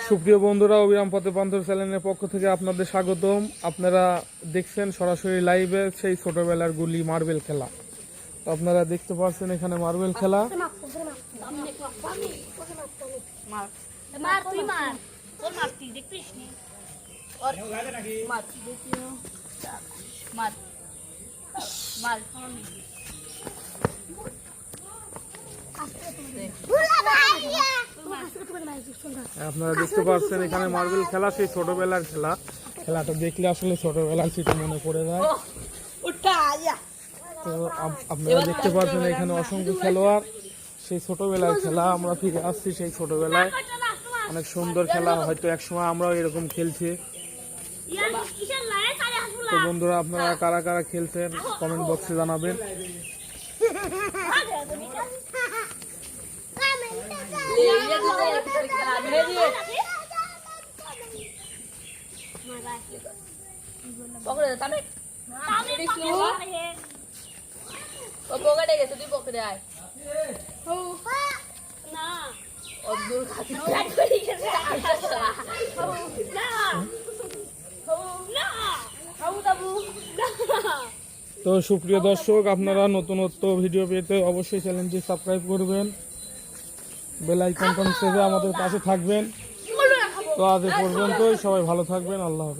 সুপ্রিয় বন্ধুরা, অবিরাম পথে পান্থর চ্যানেলের পক্ষ থেকে আপনাদের স্বাগতম। আপনারা দেখছেন সরাসরি লাইভে সেই ছোটবেলার গুলি মার্বেল খেলা। তো আপনারা দেখতে পাচ্ছেন এখানে মার্বেল খেলা। আপনারা দেখতে পাচ্ছেন এখানে মার্বেল খেলা, সেই ছোটবেলার খেলা। খেলাটা দেখলে আসলে ছোটবেলার স্মৃতি মনে পড়ে যায়। তো আপনারা দেখতে পাচ্ছেন এখানে অসংখ্য খেলোয়াড়, সেই ছোটবেলার খেলা। আমরা ফিরে আসছি সেই ছোটবেলায়, অনেক সুন্দর খেলা। হয়তো একসময় আমরাও এরকম খেলছি। তো বন্ধুরা, আপনারা কারা কারা খেলছেন কমেন্ট বক্সে জানাবেন। তো সুপ্রিয় দর্শক, আপনারা নতুনত্ব ভিডিও পেতে অবশ্যই চ্যানেলটি সাবস্ক্রাইব করবেন, বেল আইকন চেপে আমাদের পাশে থাকবেন। তো আজ এ পর্যন্তই, সবাই ভালো থাকবেন। আল্লাহ হাফেজ।